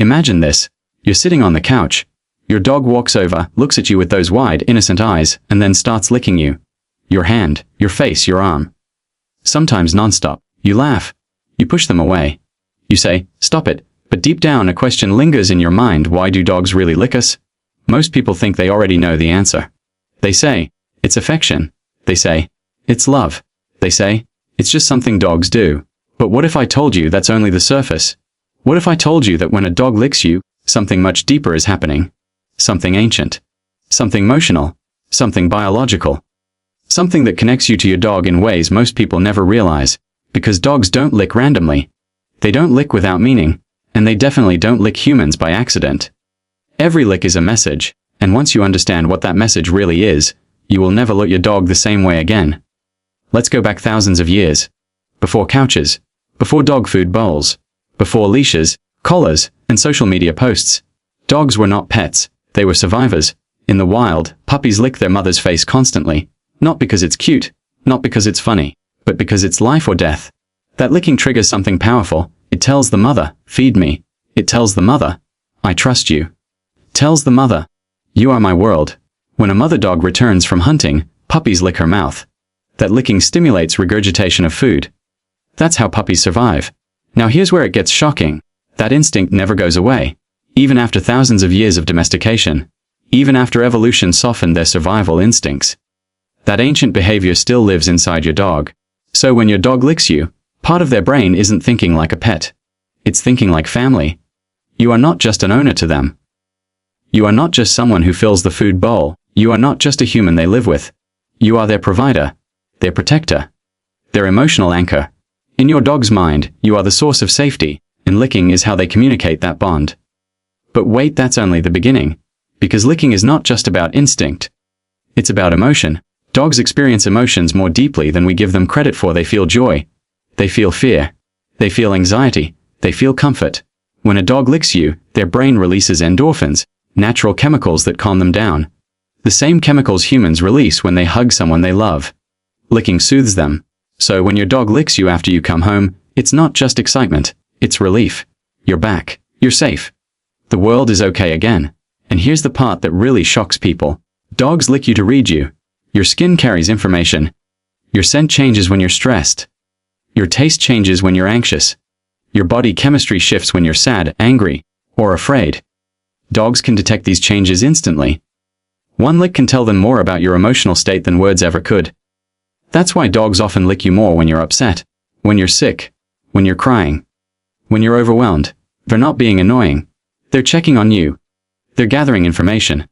Imagine this. You're sitting on the couch. Your dog walks over, looks at you with those wide, innocent eyes, and then starts licking you. Your hand, your face, your arm. Sometimes non-stop. You laugh. You push them away. You say, "Stop it," but deep down a question lingers in your mind: why do dogs really lick us? Most people think they already know the answer. They say, it's affection. They say, it's love. They say, it's just something dogs do. But what if I told you that's only the surface? What if I told you that when a dog licks you, something much deeper is happening? Something ancient. Something emotional. Something biological. Something that connects you to your dog in ways most people never realize. Because dogs don't lick randomly. They don't lick without meaning. And they definitely don't lick humans by accident. Every lick is a message, and once you understand what that message really is, you will never look your dog the same way again. Let's go back thousands of years. Before couches. Before dog food bowls. Before leashes, collars, and social media posts. Dogs were not pets, they were survivors. In the wild, puppies lick their mother's face constantly. Not because it's cute, not because it's funny, but because it's life or death. That licking triggers something powerful. It tells the mother, feed me. It tells the mother, I trust you. Tells the mother, you are my world. When a mother dog returns from hunting, puppies lick her mouth. That licking stimulates regurgitation of food. That's how puppies survive. Now here's where it gets shocking. That instinct never goes away. Even after thousands of years of domestication. Even after evolution softened their survival instincts. That ancient behavior still lives inside your dog. So when your dog licks you, part of their brain isn't thinking like a pet. It's thinking like family. You are not just an owner to them. You are not just someone who fills the food bowl. You are not just a human they live with. You are their provider, their protector, their emotional anchor. In your dog's mind, you are the source of safety, and licking is how they communicate that bond. But wait, that's only the beginning. Because licking is not just about instinct. It's about emotion. Dogs experience emotions more deeply than we give them credit for. They feel joy. They feel fear. They feel anxiety. They feel comfort. When a dog licks you, their brain releases endorphins, natural chemicals that calm them down. The same chemicals humans release when they hug someone they love. Licking soothes them. So when your dog licks you after you come home, it's not just excitement, it's relief. You're back. You're safe. The world is okay again. And here's the part that really shocks people. Dogs lick you to read you. Your skin carries information. Your scent changes when you're stressed. Your taste changes when you're anxious. Your body chemistry shifts when you're sad, angry, or afraid. Dogs can detect these changes instantly. One lick can tell them more about your emotional state than words ever could. That's why dogs often lick you more when you're upset, when you're sick, when you're crying, when you're overwhelmed. They're not being annoying. They're checking on you. They're gathering information.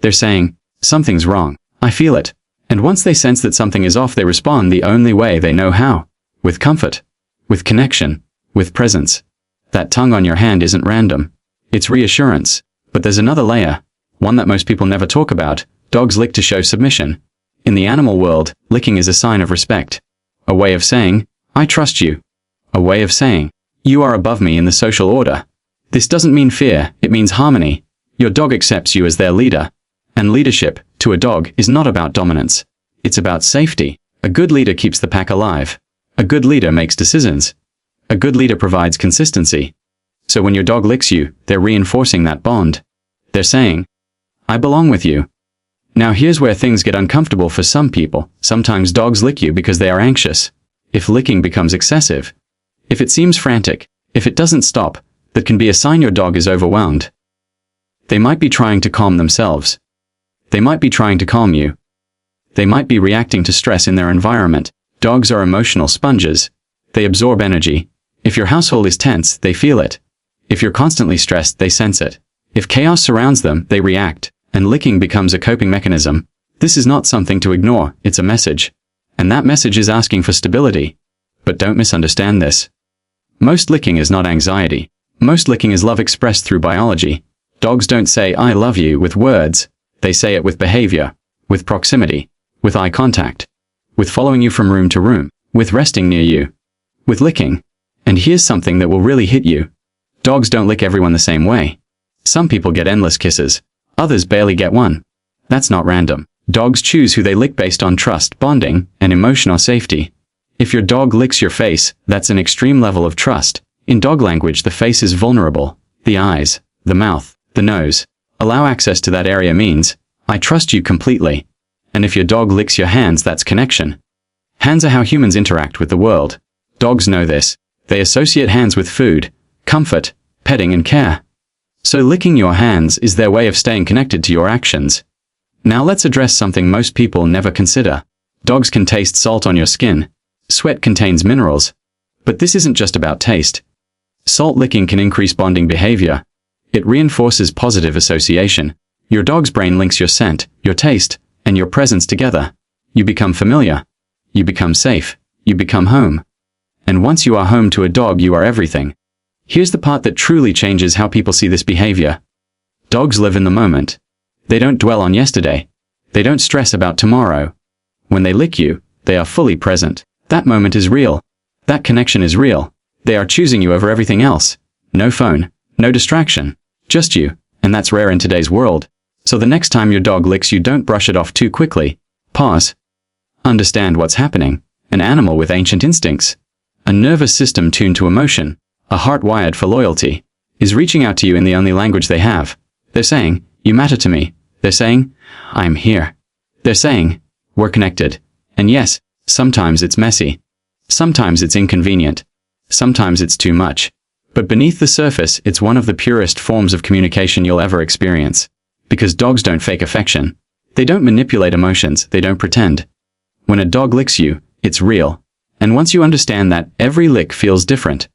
They're saying, something's wrong. I feel it. And once they sense that something is off, they respond the only way they know how. With comfort. With connection. With presence. That tongue on your hand isn't random. It's reassurance. But there's another layer. One that most people never talk about. Dogs lick to show submission. In the animal world, licking is a sign of respect. A way of saying, I trust you. A way of saying, you are above me in the social order. This doesn't mean fear, it means harmony. Your dog accepts you as their leader. And leadership, to a dog, is not about dominance. It's about safety. A good leader keeps the pack alive. A good leader makes decisions. A good leader provides consistency. So when your dog licks you, they're reinforcing that bond. They're saying, I belong with you. Now here's where things get uncomfortable for some people. Sometimes dogs lick you because they are anxious. If licking becomes excessive, if it seems frantic, if it doesn't stop, that can be a sign your dog is overwhelmed. They might be trying to calm themselves. They might be trying to calm you. They might be reacting to stress in their environment. Dogs are emotional sponges. They absorb energy. If your household is tense, they feel it. If you're constantly stressed, they sense it. If chaos surrounds them, they react, and licking becomes a coping mechanism. This is not something to ignore, it's a message. And that message is asking for stability. But don't misunderstand this. Most licking is not anxiety. Most licking is love expressed through biology. Dogs don't say I love you with words. They say it with behavior, with proximity, with eye contact, with following you from room to room, with resting near you, with licking. And here's something that will really hit you. Dogs don't lick everyone the same way. Some people get endless kisses. Others barely get one. That's not random. Dogs choose who they lick based on trust, bonding, and emotional safety. If your dog licks your face, that's an extreme level of trust. In dog language, the face is vulnerable. The eyes, the mouth, the nose. Allow access to that area means, I trust you completely. And if your dog licks your hands, that's connection. Hands are how humans interact with the world. Dogs know this. They associate hands with food, comfort, petting and care. So licking your hands is their way of staying connected to your actions. Now let's address something most people never consider. Dogs can taste salt on your skin. Sweat contains minerals. But this isn't just about taste. Salt licking can increase bonding behavior. It reinforces positive association. Your dog's brain links your scent, your taste, and your presence together. You become familiar. You become safe. You become home. And once you are home to a dog, you are everything. Here's the part that truly changes how people see this behavior. Dogs live in the moment. They don't dwell on yesterday. They don't stress about tomorrow. When they lick you, they are fully present. That moment is real. That connection is real. They are choosing you over everything else. No phone, no distraction. Just you, and that's rare in today's world. So the next time your dog licks you, don't brush it off too quickly. Pause. Understand what's happening. An animal with ancient instincts. A nervous system tuned to emotion. A heart wired for loyalty. Is reaching out to you in the only language they have. They're saying, you matter to me. They're saying, I'm here. They're saying, we're connected. And yes, sometimes it's messy. Sometimes it's inconvenient. Sometimes it's too much. But beneath the surface, it's one of the purest forms of communication you'll ever experience. Because dogs don't fake affection. They don't manipulate emotions, they don't pretend. When a dog licks you, it's real. And once you understand that, every lick feels different.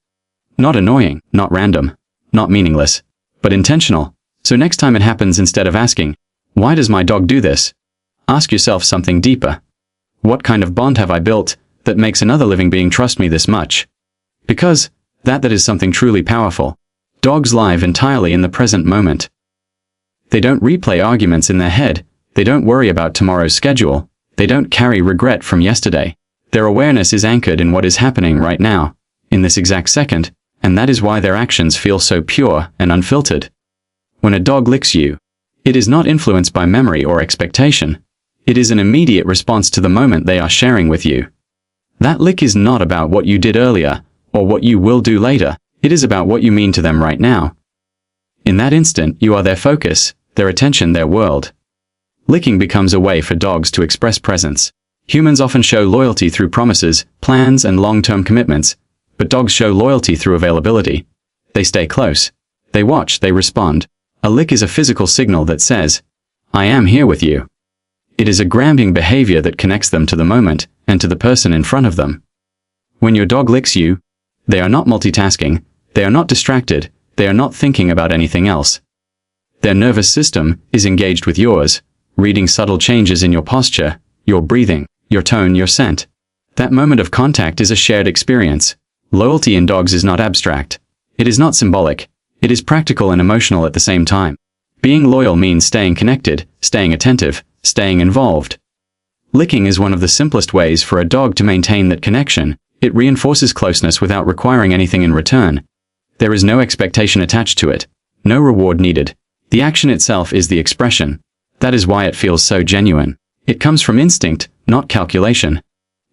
Not annoying, not random, not meaningless, but intentional. So next time it happens, instead of asking, why does my dog do this? Ask yourself something deeper. What kind of bond have I built that makes another living being trust me this much? Because that is something truly powerful. Dogs live entirely in the present moment. They don't replay arguments in their head. They don't worry about tomorrow's schedule. They don't carry regret from yesterday. Their awareness is anchored in what is happening right now, in this exact second, and that is why their actions feel so pure and unfiltered. When a dog licks you, it is not influenced by memory or expectation. It is an immediate response to the moment they are sharing with you. That lick is not about what you did earlier, or what you will do later. It is about what you mean to them right now. In that instant, you are their focus, their attention, their world. Licking becomes a way for dogs to express presence. Humans often show loyalty through promises, plans, and long-term commitments, but dogs show loyalty through availability. They stay close. They watch, they respond. A lick is a physical signal that says, I am here with you. It is a grounding behavior that connects them to the moment and to the person in front of them. When your dog licks you, they are not multitasking, they are not distracted, they are not thinking about anything else. Their nervous system is engaged with yours, reading subtle changes in your posture, your breathing, your tone, your scent. That moment of contact is a shared experience. Loyalty in dogs is not abstract. It is not symbolic. It is practical and emotional at the same time. Being loyal means staying connected, staying attentive, staying involved. Licking is one of the simplest ways for a dog to maintain that connection. It reinforces closeness without requiring anything in return. There is no expectation attached to it. No reward needed. The action itself is the expression. That is why it feels so genuine. It comes from instinct, not calculation.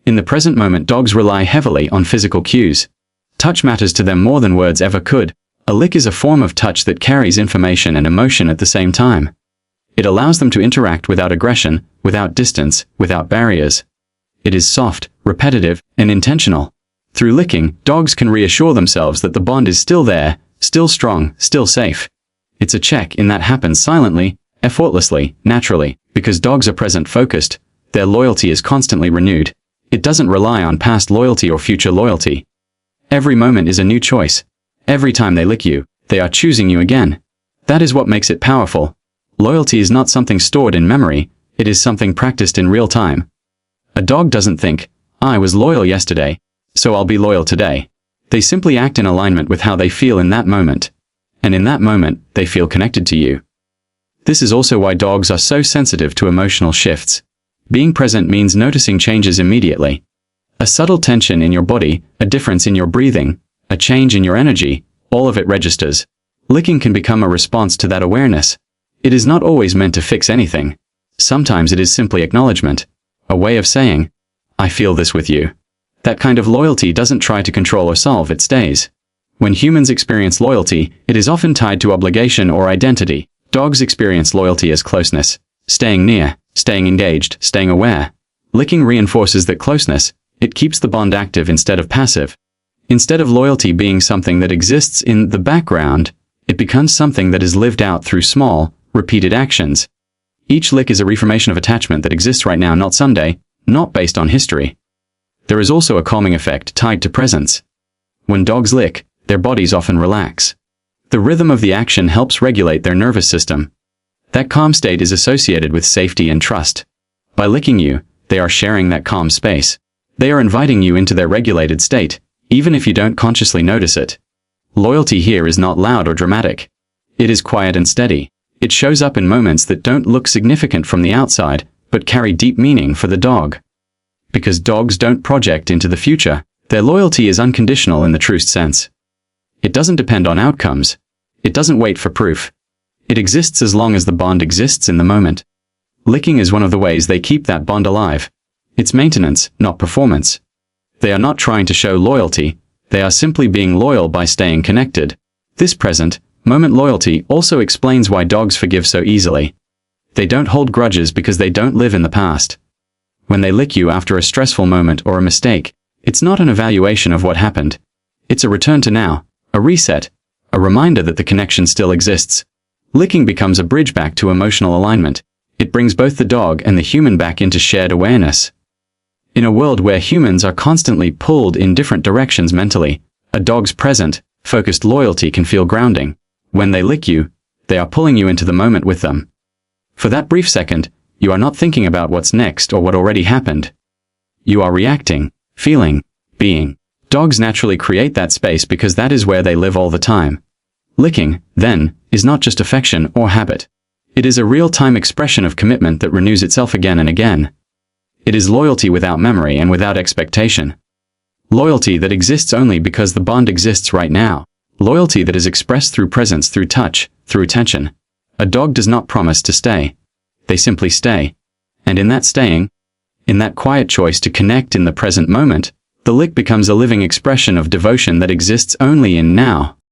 In the present moment, dogs rely heavily on physical cues. Touch matters to them more than words ever could. A lick is a form of touch that carries information and emotion at the same time. It allows them to interact without aggression, without distance, without barriers. It is soft, repetitive, and intentional. Through licking, dogs can reassure themselves that the bond is still there, still strong, still safe. It's a check-in that happens silently, effortlessly, naturally, because dogs are present-focused. Their loyalty is constantly renewed. It doesn't rely on past loyalty or future loyalty. Every moment is a new choice. Every time they lick you, they are choosing you again. That is what makes it powerful. Loyalty is not something stored in memory, it is something practiced in real time. A dog doesn't think, I was loyal yesterday, so I'll be loyal today. They simply act in alignment with how they feel in that moment. And in that moment, they feel connected to you. This is also why dogs are so sensitive to emotional shifts. Being present means noticing changes immediately. A subtle tension in your body, a difference in your breathing, a change in your energy, all of it registers. Licking can become a response to that awareness. It is not always meant to fix anything. Sometimes it is simply acknowledgement, a way of saying, I feel this with you. That kind of loyalty doesn't try to control or solve, it stays. When humans experience loyalty, it is often tied to obligation or identity. Dogs experience loyalty as closeness, staying near, staying engaged, staying aware. Licking reinforces that closeness. It keeps the bond active instead of passive. Instead of loyalty being something that exists in the background, it becomes something that is lived out through small, repeated actions. Each lick is a reformation of attachment that exists right now, not someday, not based on history. There is also a calming effect tied to presence. When dogs lick, their bodies often relax. The rhythm of the action helps regulate their nervous system. That calm state is associated with safety and trust. By licking you, they are sharing that calm space. They are inviting you into their regulated state, even if you don't consciously notice it. Loyalty here is not loud or dramatic. It is quiet and steady. It shows up in moments that don't look significant from the outside, but carry deep meaning for the dog. Because dogs don't project into the future, their loyalty is unconditional in the truest sense. It doesn't depend on outcomes. It doesn't wait for proof. It exists as long as the bond exists in the moment. Licking is one of the ways they keep that bond alive. It's maintenance, not performance. They are not trying to show loyalty. They are simply being loyal by staying connected. This present, moment loyalty also explains why dogs forgive so easily. They don't hold grudges because they don't live in the past. When they lick you after a stressful moment or a mistake, it's not an evaluation of what happened. It's a return to now, a reset, a reminder that the connection still exists. Licking becomes a bridge back to emotional alignment. It brings both the dog and the human back into shared awareness. In a world where humans are constantly pulled in different directions mentally, a dog's present, focused loyalty can feel grounding. When they lick you, they are pulling you into the moment with them. For that brief second, you are not thinking about what's next or what already happened. You are reacting, feeling, being. Dogs naturally create that space because that is where they live all the time. Licking, then, is not just affection or habit. It is a real-time expression of commitment that renews itself again and again. It is loyalty without memory and without expectation. Loyalty that exists only because the bond exists right now. Loyalty that is expressed through presence, through touch, through attention. A dog does not promise to stay. They simply stay. And in that staying, in that quiet choice to connect in the present moment, the lick becomes a living expression of devotion that exists only in now.